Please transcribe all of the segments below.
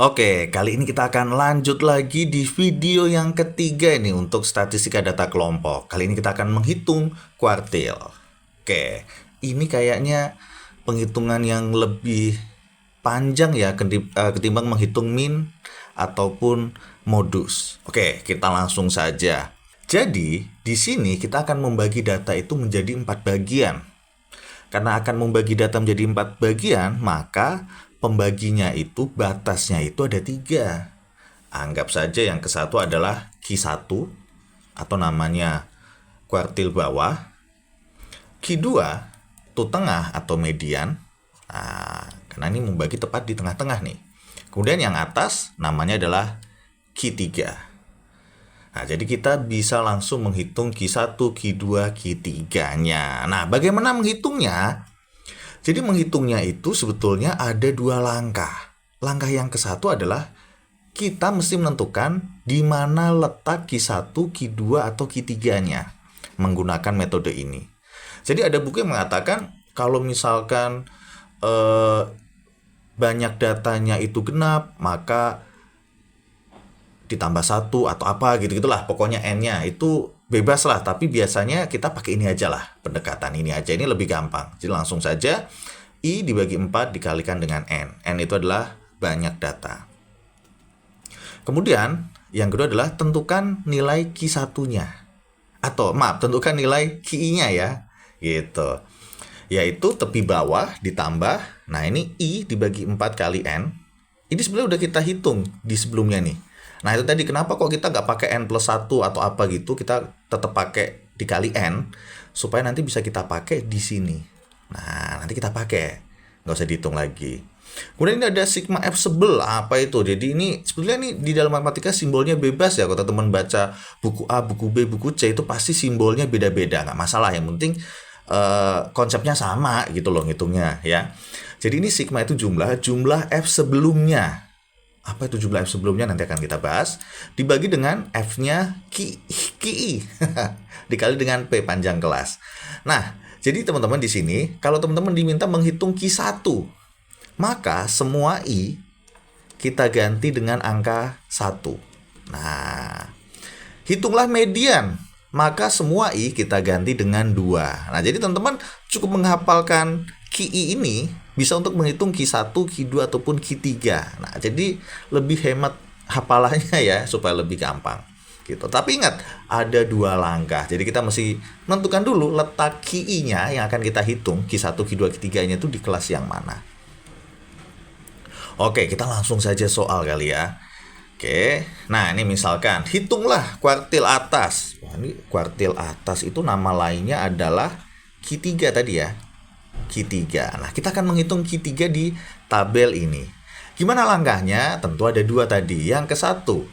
Oke, kali ini kita akan lanjut lagi di video yang ketiga ini untuk statistika data kelompok. Kali ini kita akan menghitung kuartil. Oke, ini kayaknya penghitungan yang lebih panjang ya ketimbang menghitung min ataupun modus. Oke, kita langsung saja. Jadi, di sini kita akan membagi data itu menjadi 4 bagian. Karena akan membagi data menjadi 4 bagian, maka pembaginya itu batasnya itu ada 3. Anggap saja yang ke satu adalah Q1 atau namanya kuartil bawah. Q2 itu tengah atau median. Nah, karena ini membagi tepat di tengah-tengah nih. Kemudian yang atas namanya adalah Q3. Nah, jadi kita bisa langsung menghitung Q1, Q2, Q3-nya. Nah, bagaimana menghitungnya? Jadi menghitungnya itu sebetulnya ada 2 langkah. Langkah yang ke satu adalah kita mesti menentukan di mana letak Q1, Q2, atau Q3-nya menggunakan metode ini. Jadi ada buku yang mengatakan kalau misalkan banyak datanya itu genap, maka ditambah 1 atau apa gitu-gitulah. Pokoknya N-nya itu bebas lah, tapi biasanya kita pakai ini aja lah. Pendekatan ini aja, ini lebih gampang. Jadi langsung saja I dibagi 4 dikalikan dengan N. N itu adalah banyak data. Kemudian yang kedua adalah tentukan nilai Q1-nya. Atau maaf, tentukan nilai QI-nya ya. Gitu. Yaitu tepi bawah ditambah, nah ini I dibagi 4 kali N. Ini sebenarnya udah kita hitung di sebelumnya nih. Nah itu tadi kenapa kok kita nggak pakai N plus 1 atau apa gitu, kita tetap pakai dikali N, supaya nanti bisa kita pakai di sini. Nah nanti kita pakai, nggak usah dihitung lagi. Kemudian ini ada sigma F11, apa itu? Jadi ini sebetulnya nih di dalam matematika simbolnya bebas ya. Kalau teman baca buku A, buku B, buku C itu pasti simbolnya beda-beda, nggak masalah. Yang penting konsepnya sama gitu loh ngitungnya ya. Jadi ini sigma itu jumlah F sebelumnya. Apa itu jumlah F sebelumnya nanti akan kita bahas. Dibagi dengan F-nya QI dikali dengan P panjang kelas. Nah, jadi teman-teman di sini kalau teman-teman diminta menghitung Q1, maka semua I kita ganti dengan angka 1. Nah, hitunglah median, maka semua I kita ganti dengan 2. Nah, jadi teman-teman cukup menghafalkan QI ini bisa untuk menghitung Q1, Q2, ataupun Q3. Nah, jadi lebih hemat hafalannya ya, supaya lebih gampang. Gitu. Tapi ingat, ada 2 langkah. Jadi kita mesti menentukan dulu letak QI-nya yang akan kita hitung, Q1, Q2, Q3-nya itu di kelas yang mana. Oke, kita langsung saja soal kali ya. Oke, nah ini misalkan hitunglah kuartil atas. Wah, ini kuartil atas itu nama lainnya adalah Q3 tadi ya. Q3. Nah, kita akan menghitung Q3 di tabel ini. Gimana langkahnya? Tentu ada 2 tadi. Yang ke satu,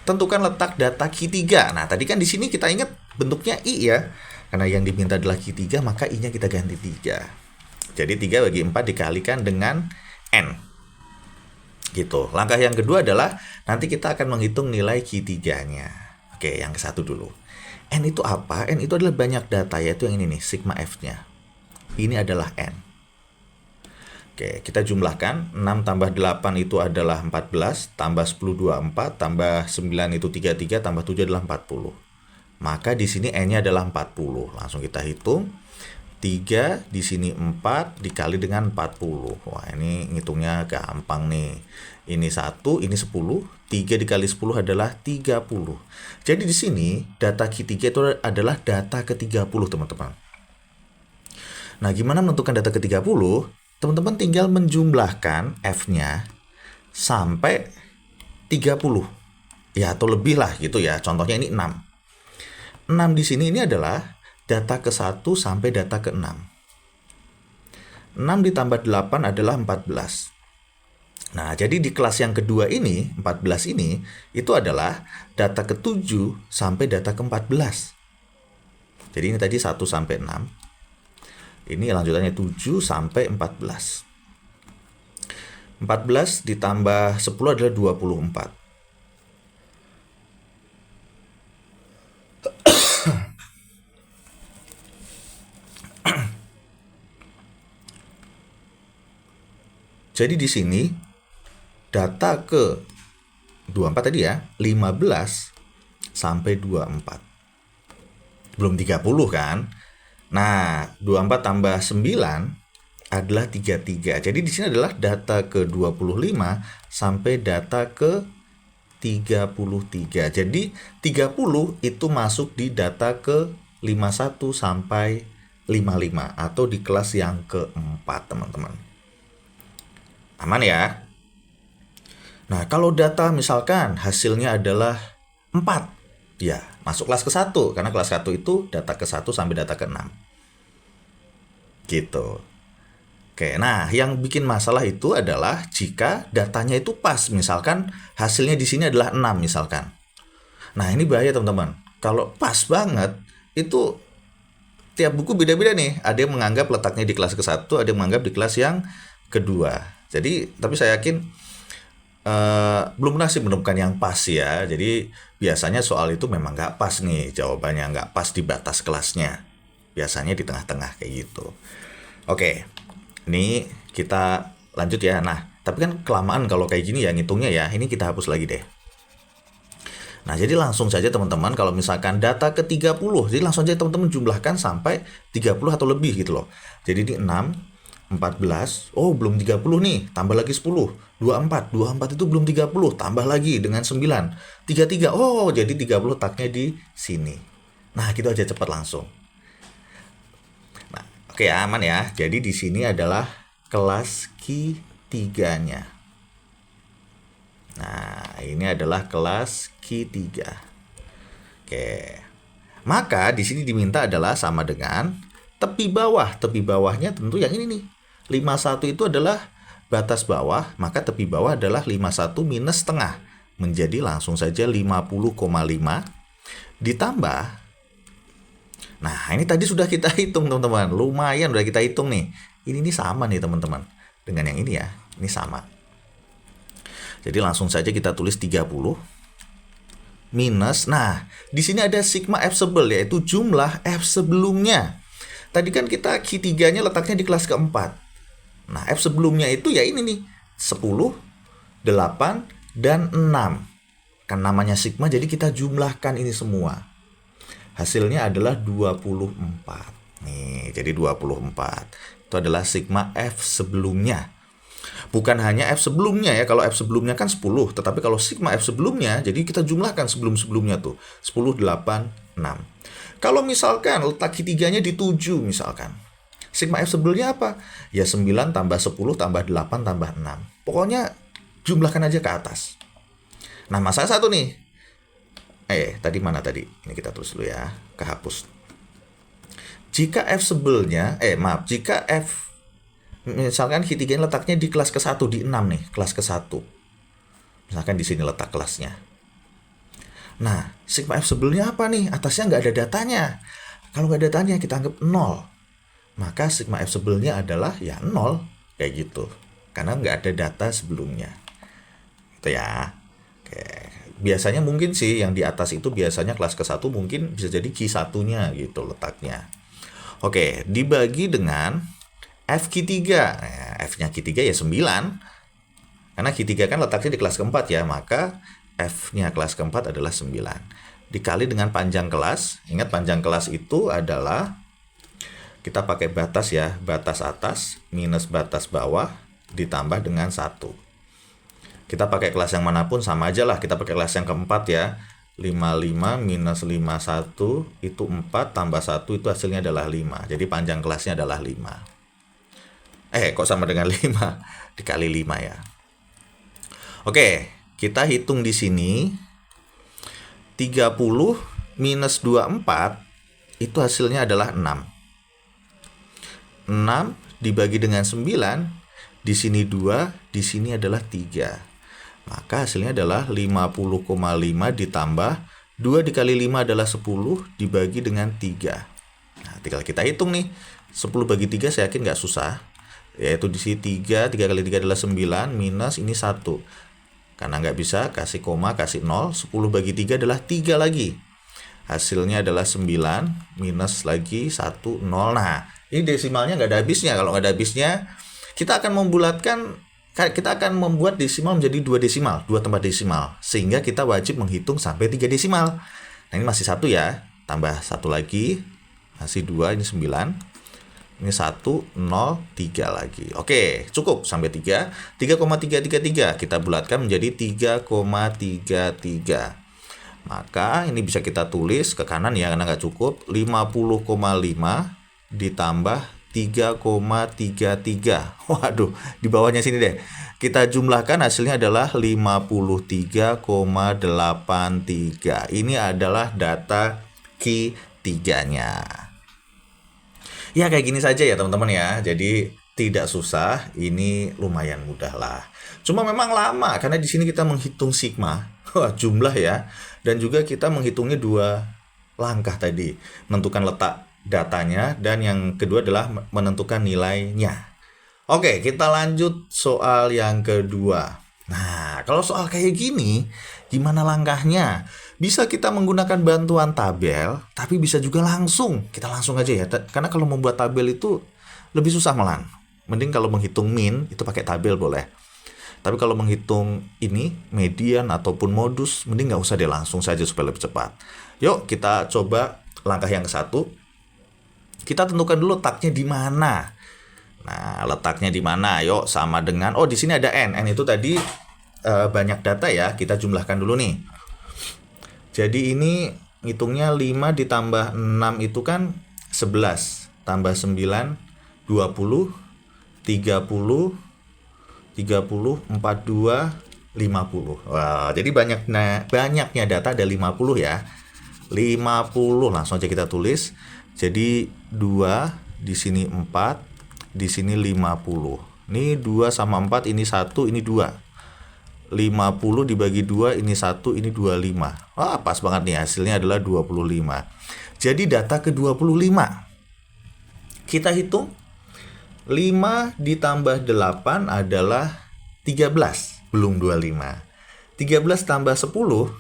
tentukan letak data Q3. Nah, tadi kan di sini kita ingat bentuknya I ya. Karena yang diminta adalah Q3, maka I-nya kita ganti 3. Jadi 3 bagi 4 dikalikan dengan N. Gitu. Langkah yang kedua adalah nanti kita akan menghitung nilai Q3-nya. Oke, yang ke satu dulu. N itu apa? N itu adalah banyak data, yaitu yang ini nih, sigma F-nya. Ini adalah N. Oke, kita jumlahkan. 6 tambah 8 itu adalah 14, tambah 10 24, tambah 9 itu 33, tambah 7 adalah 40. Maka di sini N-nya adalah 40. Langsung kita hitung. 3 di sini 4 dikali dengan 40. Wah, ini ngitungnya gampang nih. Ini 1, ini 10. 3 dikali 10 adalah 30. Jadi di sini data Q3 itu adalah data ke-30, teman-teman. Nah, gimana menentukan data ke-30? Teman-teman tinggal menjumlahkan F-nya sampai 30. Ya, atau lebih lah gitu ya. Contohnya ini 6. 6 di sini ini adalah data ke-1 sampai data ke-6. 6 ditambah 8 adalah 14. Nah, jadi di kelas yang kedua ini, 14 ini, itu adalah data ke-7 sampai data ke-14. Jadi ini tadi 1 sampai 6. Ini lanjutannya 7 sampai 14. 14 ditambah 10 adalah 24. Jadi di sini data ke 24 tadi ya, 15 sampai 24. Belum 30 kan? Nah, 24 tambah 9 adalah 33. Jadi di sini adalah data ke 25 sampai data ke 33. Jadi 30 itu masuk di data ke 51 sampai 55 atau di kelas yang keempat, teman-teman. Aman ya? Nah, kalau data misalkan hasilnya adalah 4, ya masuk kelas ke-1 karena kelas 1 itu data ke-1 sampai data ke-6. Gitu. Oke, nah yang bikin masalah itu adalah jika datanya itu pas, misalkan hasilnya di sini adalah 6 misalkan. Nah, ini bahaya teman-teman. Kalau pas banget itu tiap buku beda-beda nih. Ada yang menganggap letaknya di kelas ke-1, ada yang menganggap di kelas yang kedua. Jadi, tapi saya yakin belum pernah sih menemukan yang pas ya. Jadi biasanya soal itu memang nggak pas nih jawabannya, nggak pas di batas kelasnya. Biasanya di tengah-tengah kayak gitu. Oke, ini kita lanjut ya. Nah, tapi kan kelamaan kalau kayak gini ya ngitungnya ya. Ini kita hapus lagi deh. Nah, jadi langsung saja teman-teman kalau misalkan data ke 30, jadi langsung aja teman-teman jumlahkan sampai 30 atau lebih gitu loh. Jadi ini 6, 14, oh belum 30 nih, tambah lagi 10, 24 itu belum 30, tambah lagi dengan 9, 33, oh jadi 30 letaknya di sini. Nah, gitu aja cepat langsung. Nah, oke aman ya, jadi di sini adalah kelas Q3-nya. Nah, ini adalah kelas Q3. Oke. Maka di sini diminta adalah sama dengan tepi bawah. Tepi bawahnya tentu yang ini nih. 51 itu adalah batas bawah, maka tepi bawah adalah 51 minus setengah. Menjadi langsung saja 50,5 ditambah. Nah, ini tadi sudah kita hitung teman-teman. Lumayan udah kita hitung nih. Ini sama nih teman-teman. Dengan yang ini ya. Ini sama. Jadi langsung saja kita tulis 30 minus, nah di sini ada sigma F sebel yaitu jumlah F sebelumnya. Tadi kan kita Q3-nya letaknya di kelas keempat. Nah, F sebelumnya itu ya ini nih 10, 8, dan 6. Kan namanya sigma jadi kita jumlahkan ini semua. Hasilnya adalah 24. Nih, jadi 24. Itu adalah sigma F sebelumnya. Bukan hanya F sebelumnya ya, kalau F sebelumnya kan 10, tetapi kalau sigma F sebelumnya, jadi kita jumlahkan sebelum-sebelumnya tuh, 10, 8, 6. Kalau misalkan letak Q3-nya di 7 misalkan, sigma F sebelumnya apa? Ya 9 tambah 10 tambah 8 tambah 6. Pokoknya jumlahkan aja ke atas. Nah, masalah satu nih. Tadi mana tadi? Ini kita tulis dulu ya, kehapus. Jika F sebelumnya, jika F misalkan Q3 letaknya di kelas ke-1 di 6 nih, kelas ke-1. Misalkan di sini letak kelasnya. Nah, sigma F sebelumnya apa nih? Atasnya nggak ada datanya. Kalau nggak ada datanya kita anggap 0. Maka sigma F sebelumnya adalah ya 0 kayak gitu. Karena nggak ada data sebelumnya. Gitu ya. Oke. Biasanya mungkin sih yang di atas itu biasanya kelas ke-1 mungkin bisa jadi Q1-nya gitu letaknya. Oke, dibagi dengan F-Q3, F-nya Q3 ya 9. Karena Q3 kan letaknya di kelas keempat ya, maka F-nya kelas keempat adalah 9. Dikali dengan panjang kelas, ingat panjang kelas itu adalah, kita pakai batas ya, batas atas minus batas bawah ditambah dengan 1. Kita pakai kelas yang manapun sama aja lah, kita pakai kelas yang keempat ya. 55 minus 51 itu 4 tambah 1 itu hasilnya adalah 5. Jadi panjang kelasnya adalah 5. Kok sama dengan 5? Dikali 5 ya. Oke, kita hitung di sini. 30 minus 24 itu hasilnya adalah 6. 6 dibagi dengan 9, di sini 2, di sini adalah 3. Maka hasilnya adalah 50,5 ditambah 2 dikali 5 adalah 10 dibagi dengan 3. Nah, tinggal kita hitung nih. 10 bagi 3 saya yakin nggak susah. Yaitu di sini 3 kali 3 adalah 9 minus ini 1. Karena nggak bisa kasih koma, kasih 0. 10 bagi 3 adalah 3 lagi. Hasilnya adalah 9 minus lagi 1, 0. Nah, ini desimalnya nggak ada habisnya. Kalau nggak ada habisnya, kita akan membulatkan kita akan membuat desimal menjadi 2 desimal, 2 tempat desimal. Sehingga kita wajib menghitung sampai 3 desimal. Nah, ini masih 1 ya. Tambah 1 lagi. Masih 2, ini 9. Ini 1, 0, 3 lagi. Oke, cukup sampai 3. 3,333 kita bulatkan menjadi 3,33. Maka ini bisa kita tulis ke kanan ya, karena nggak cukup. 50,5 ditambah 3,33. Waduh, di bawahnya sini deh. Kita jumlahkan, hasilnya adalah 53,83. Ini adalah data Q3-nya. Ya kayak gini saja ya teman-teman ya. Jadi tidak susah, ini lumayan mudah lah. Cuma memang lama karena di sini kita menghitung sigma, jumlah ya, dan juga kita menghitungnya 2 langkah tadi, menentukan letak datanya dan yang kedua adalah menentukan nilainya. Oke, kita lanjut soal yang kedua. Nah, kalau soal kayak gini, gimana langkahnya? Bisa kita menggunakan bantuan tabel, tapi bisa juga langsung. Kita langsung aja ya, karena kalau membuat tabel itu lebih susah malah. Mending kalau menghitung min, itu pakai tabel boleh. Tapi kalau menghitung ini, median ataupun modus, mending nggak usah deh, langsung saja supaya lebih cepat. Yuk, kita coba langkah yang ke-1. Kita tentukan dulu letaknya di mana. Nah, letaknya di mana? Yuk, sama dengan, di sini ada N. N itu tadi banyak data ya, kita jumlahkan dulu nih. Jadi ini hitungnya 5 ditambah 6 itu kan 11. Tambah 9, 20, 30, 42, 50. Wah, jadi banyaknya data ada 50 ya. 50, langsung aja kita tulis. Jadi 2, di sini 4, di sini 50. Ini 2 sama 4, ini 1, ini 2. 50 dibagi 2, ini 1, ini 25. Wah, pas banget nih, hasilnya adalah 25. Jadi data ke-25. Kita hitung. 5 ditambah 8 adalah 13, belum 25. 13 tambah 10,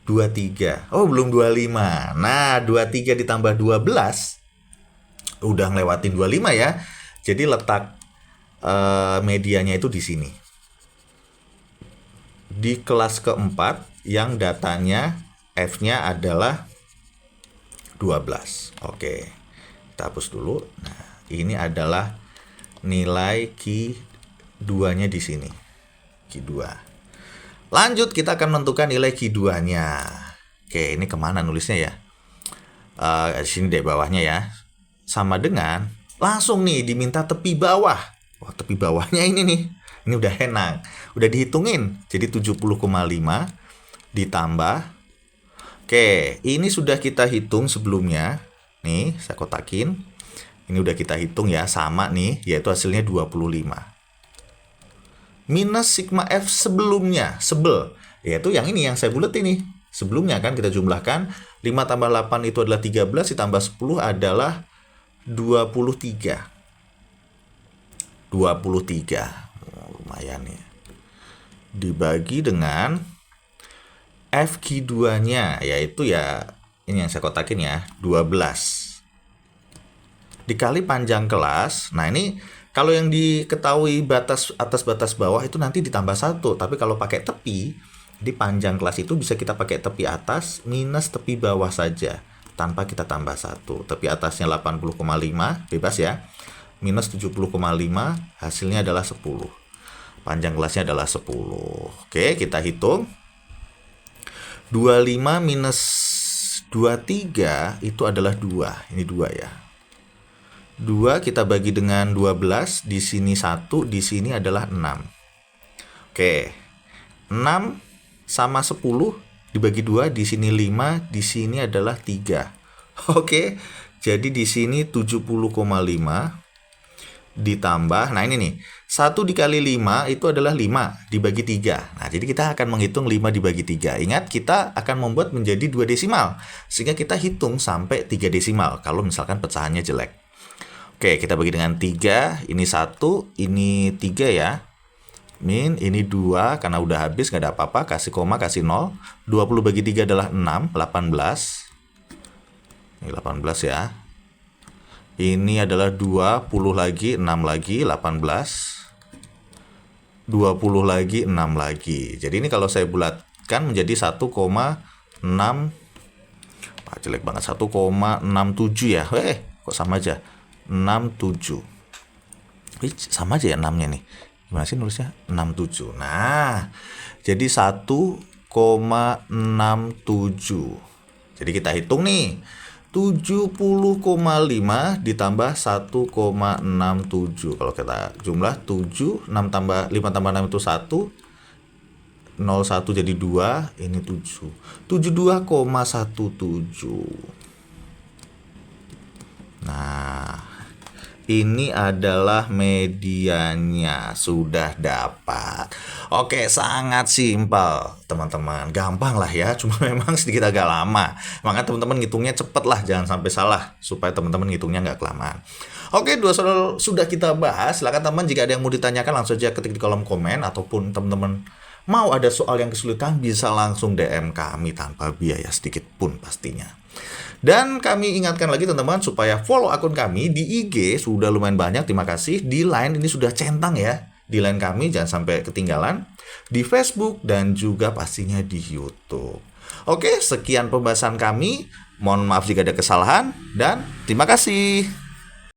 23. Oh, belum 25. Nah, 23 ditambah 12, udah ngelewatin 25 ya. Jadi letak medianya itu di sini. Di kelas keempat yang datanya F-nya adalah 12. Oke. Kita hapus dulu. Nah, ini adalah nilai Q2-nya di sini. Q2. Lanjut, kita akan menentukan nilai Q2-nya. Oke, ini kemana nulisnya ya? Di sini deh bawahnya ya. Sama dengan langsung nih diminta tepi bawah. Wah, tepi bawahnya ini nih. Ini udah enak. Udah dihitungin. Jadi 70,5 ditambah. Oke, ini sudah kita hitung sebelumnya. Nih, saya kotakin. Ini udah kita hitung ya, sama nih, yaitu hasilnya 25. Minus sigma F sebelumnya, yaitu yang ini yang saya bulet ini. Sebelumnya kan kita jumlahkan 5 tambah 8 itu adalah 13, ditambah 10 adalah 23. 23. Lumayan ya. Dibagi dengan FQ2-nya, yaitu ya ini yang saya kotakin ya, 12. Dikali panjang kelas. Nah, ini kalau yang diketahui batas atas batas bawah itu nanti ditambah 1. Tapi kalau pakai tepi, di panjang kelas itu bisa kita pakai tepi atas minus tepi bawah saja, tanpa kita tambah 1. Tepi atasnya 80,5, bebas ya. Minus 70,5, hasilnya adalah 10. Panjang kelasnya adalah 10. Oke, kita hitung. 25 minus 23 itu adalah 2. Ini 2 ya. 2 kita bagi dengan 12, di sini 1, di sini adalah 6. Oke. 6 sama 10 dibagi 2, di sini 5, di sini adalah 3. Oke. Jadi di sini 70,5 ditambah, nah ini nih, 1 dikali 5 itu adalah 5 dibagi 3. Nah, jadi kita akan menghitung 5 dibagi 3. Ingat, kita akan membuat menjadi 2 desimal. Sehingga kita hitung sampai 3 desimal, kalau misalkan pecahannya jelek. Oke, kita bagi dengan 3. Ini 1, ini 3 ya. Min, ini 2, karena udah habis, nggak ada apa-apa. Kasih koma, kasih 0. 20 bagi 3 adalah 6, 18. Ini 18 ya. Ini adalah 20 lagi, 6 lagi, 18. 20 lagi, 6 lagi. Jadi ini kalau saya bulatkan menjadi 1,6, jelek banget, 1,67 ya. Kok sama aja? 67. Sama aja ya 6-nya nih. Gimana sih nulisnya? 67. Nah, jadi 1,67. Jadi kita hitung nih. 70,5 ditambah 1,67. Kalau kita jumlah 7, 6 tambah 5 tambah 6 itu 1. 01 jadi 2, ini 7. 72,17. Nah, ini adalah medianya, sudah dapat. Oke, sangat simpel teman-teman, gampang lah ya, cuma memang sedikit agak lama. Maka teman-teman ngitungnya cepet lah, jangan sampai salah, supaya teman-teman ngitungnya nggak kelamaan. Oke, 2 soal sudah kita bahas. Silakan teman, jika ada yang mau ditanyakan langsung aja ketik di kolom komen, ataupun teman-teman mau ada soal yang kesulitan bisa langsung DM kami tanpa biaya sedikit pun pastinya. Dan kami ingatkan lagi teman-teman supaya follow akun kami di IG, sudah lumayan banyak, terima kasih. Di Line ini sudah centang ya, di Line kami jangan sampai ketinggalan. Di Facebook dan juga pastinya di YouTube. Oke, sekian pembahasan kami. Mohon maaf jika ada kesalahan dan terima kasih.